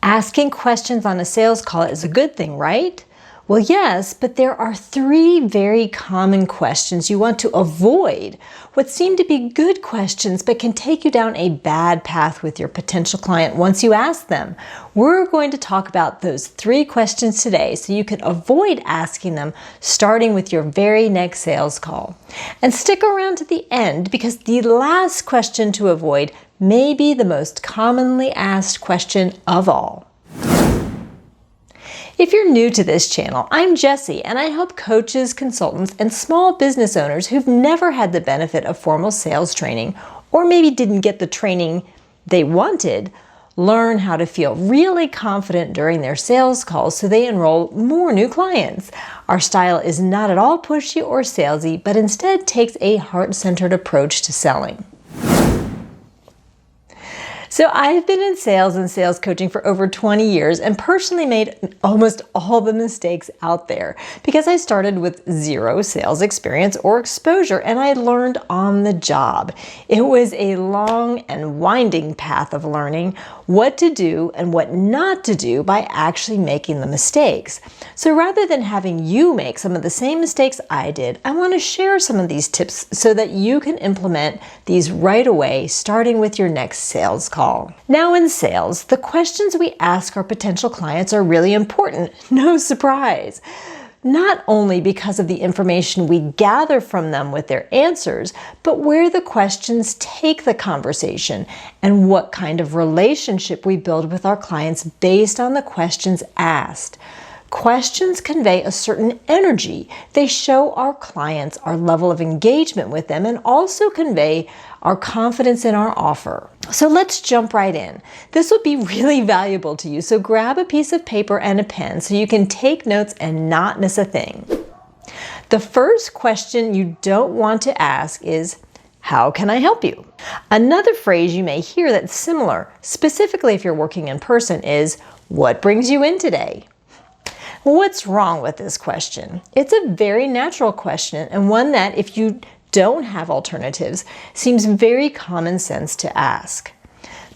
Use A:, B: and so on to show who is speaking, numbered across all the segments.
A: Asking questions on a sales call is a good thing, right? Well, yes, but there are 3 very common questions you want to avoid, what seem to be good questions but can take you down a bad path with your potential client once you ask them. We're going to talk about those 3 questions today so you can avoid asking them starting with your very next sales call. And stick around to the end because the last question to avoid may be the most commonly asked question of all. If you're new to this channel, I'm Jessie and I help coaches, consultants, and small business owners who've never had the benefit of formal sales training or maybe didn't get the training they wanted, learn how to feel really confident during their sales calls so they enroll more new clients. Our style is not at all pushy or salesy, but instead takes a heart-centered approach to selling. So I've been in sales and sales coaching for over 20 years and personally made almost all the mistakes out there because I started with 0 sales experience or exposure and I learned on the job. It was a long and winding path of learning what to do and what not to do by actually making the mistakes. So rather than having you make some of the same mistakes I did, I want to share some of these tips so that you can implement these right away, starting with your next sales call. Now in sales, the questions we ask our potential clients are really important, no surprise. Not only because of the information we gather from them with their answers, but where the questions take the conversation and what kind of relationship we build with our clients based on the questions asked. Questions convey a certain energy. They show our clients our level of engagement with them and also convey our confidence in our offer. So let's jump right in. This will be really valuable to you, so grab a piece of paper and a pen so you can take notes and not miss a thing. The first question you don't want to ask is, how can I help you? Another phrase you may hear that's similar, specifically if you're working in person, is, what brings you in today? What's wrong with this question? It's a very natural question and one that, if you don't have alternatives, seems very common sense to ask.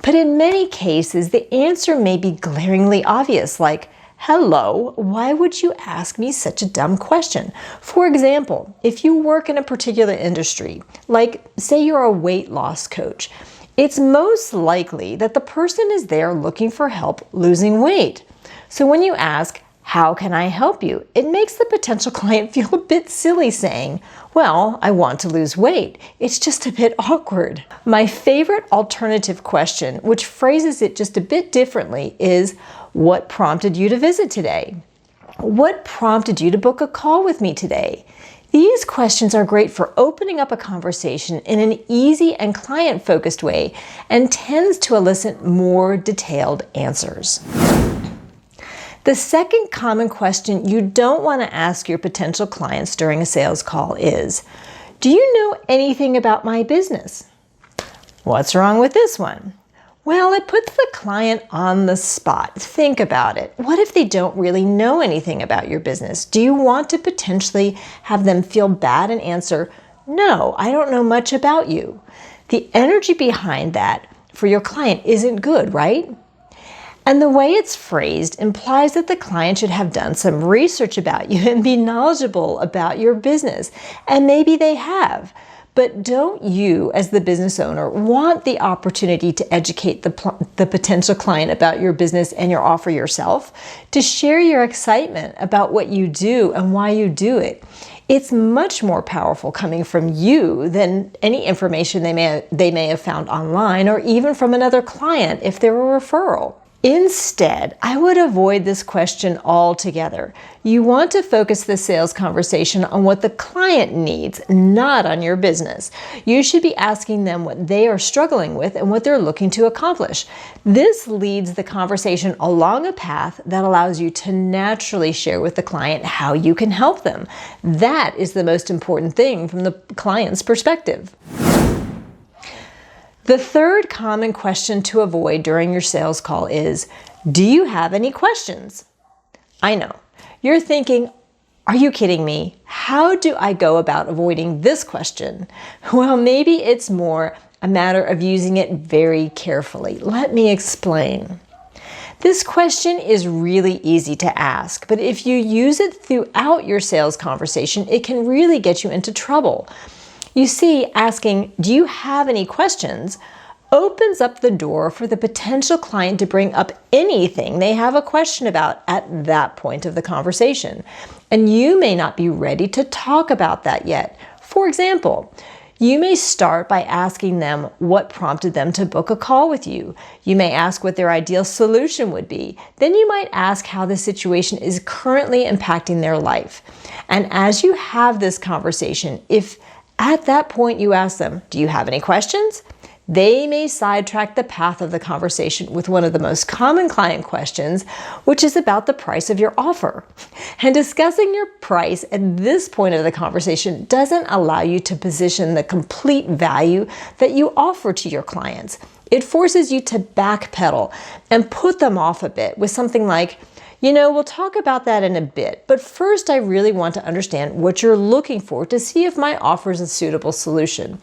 A: But in many cases, the answer may be glaringly obvious, like, hello, why would you ask me such a dumb question? For example, if you work in a particular industry, like say you're a weight loss coach, it's most likely that the person is there looking for help losing weight. So when you ask, how can I help you? It makes the potential client feel a bit silly saying, well, I want to lose weight. It's just a bit awkward. My favorite alternative question, which phrases it just a bit differently, is, what prompted you to visit today? What prompted you to book a call with me today? These questions are great for opening up a conversation in an easy and client-focused way and tends to elicit more detailed answers. The second common question you don't want to ask your potential clients during a sales call is, do you know anything about my business? What's wrong with this one? Well, it puts the client on the spot. Think about it. What if they don't really know anything about your business? Do you want to potentially have them feel bad and answer, no, I don't know much about you? The energy behind that for your client isn't good, right? And the way it's phrased implies that the client should have done some research about you and be knowledgeable about your business. And maybe they have. But don't you, as the business owner, want the opportunity to educate the potential client about your business and your offer yourself? To share your excitement about what you do and why you do it? It's much more powerful coming from you than any information they may have found online or even from another client if they're a referral. Instead, I would avoid this question altogether. You want to focus the sales conversation on what the client needs, not on your business. You should be asking them what they are struggling with and what they're looking to accomplish. This leads the conversation along a path that allows you to naturally share with the client how you can help them. That is the most important thing from the client's perspective. The third common question to avoid during your sales call is, do you have any questions? I know. You're thinking, are you kidding me? How do I go about avoiding this question? Well, maybe it's more a matter of using it very carefully. Let me explain. This question is really easy to ask, but if you use it throughout your sales conversation, it can really get you into trouble. You see, asking, "Do you have any questions?" opens up the door for the potential client to bring up anything they have a question about at that point of the conversation. And you may not be ready to talk about that yet. For example, you may start by asking them what prompted them to book a call with you. You may ask what their ideal solution would be. Then you might ask how the situation is currently impacting their life. And as you have this conversation, if at that point you ask them, "Do you have any questions?" they may sidetrack the path of the conversation with one of the most common client questions, which is about the price of your offer. And discussing your price at this point of the conversation doesn't allow you to position the complete value that you offer to your clients. It forces you to backpedal and put them off a bit with something like, "We'll talk about that in a bit, but first I really want to understand what you're looking for to see if my offer is a suitable solution."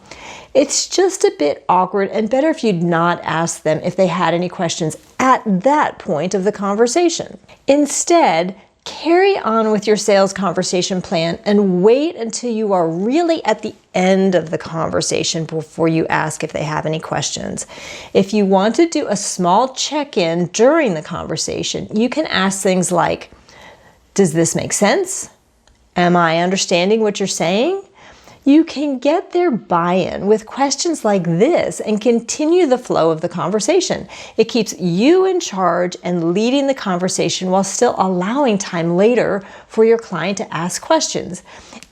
A: It's just a bit awkward and better if you'd not ask them if they had any questions at that point of the conversation. Instead, carry on with your sales conversation plan and wait until you are really at the end of the conversation before you ask if they have any questions. If you want to do a small check-in during the conversation, you can ask things like, "Does this make sense? Am I understanding what you're saying?" You can get their buy-in with questions like this and continue the flow of the conversation. It keeps you in charge and leading the conversation while still allowing time later for your client to ask questions.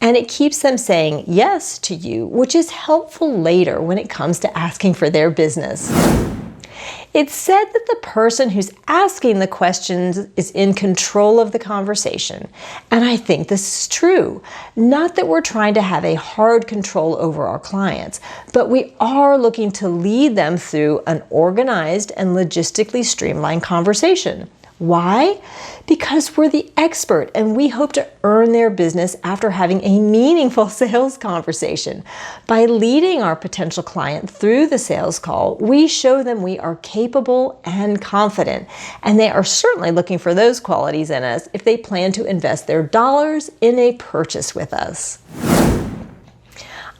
A: And it keeps them saying yes to you, which is helpful later when it comes to asking for their business. It's said that the person who's asking the questions is in control of the conversation. And I think this is true. Not that we're trying to have a hard control over our clients, but we are looking to lead them through an organized and logistically streamlined conversation. Why? Because we're the expert and we hope to earn their business after having a meaningful sales conversation. By leading our potential client through the sales call, we show them we are capable and confident, and they are certainly looking for those qualities in us if they plan to invest their dollars in a purchase with us.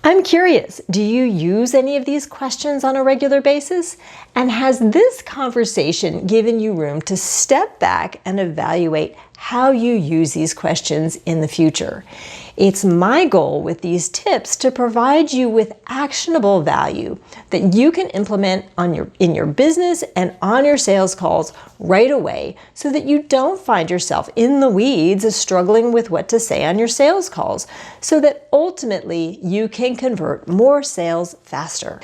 A: I'm curious, do you use any of these questions on a regular basis? And has this conversation given you room to step back and evaluate how you use these questions in the future? It's my goal with these tips to provide you with actionable value that you can implement in your business and on your sales calls right away so that you don't find yourself in the weeds struggling with what to say on your sales calls, so that ultimately you can convert more sales faster.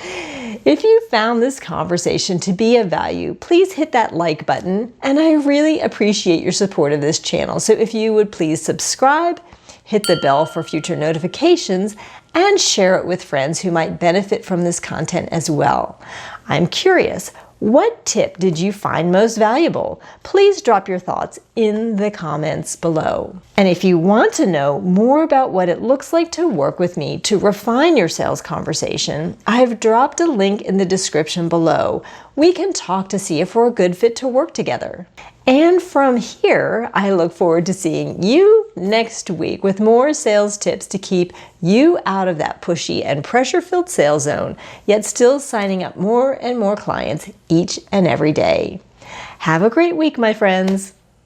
A: If you found this conversation to be of value, please hit that like button, and I really appreciate your support of this channel. So if you would please subscribe, hit the bell for future notifications, and share it with friends who might benefit from this content as well. I'm curious, what tip did you find most valuable? Please drop your thoughts in the comments below. And if you want to know more about what it looks like to work with me to refine your sales conversation, I've dropped a link in the description below. We can talk to see if we're a good fit to work together. And from here, I look forward to seeing you next week with more sales tips to keep you out of that pushy and pressure-filled sales zone, yet still signing up more and more clients each and every day. Have a great week, my friends.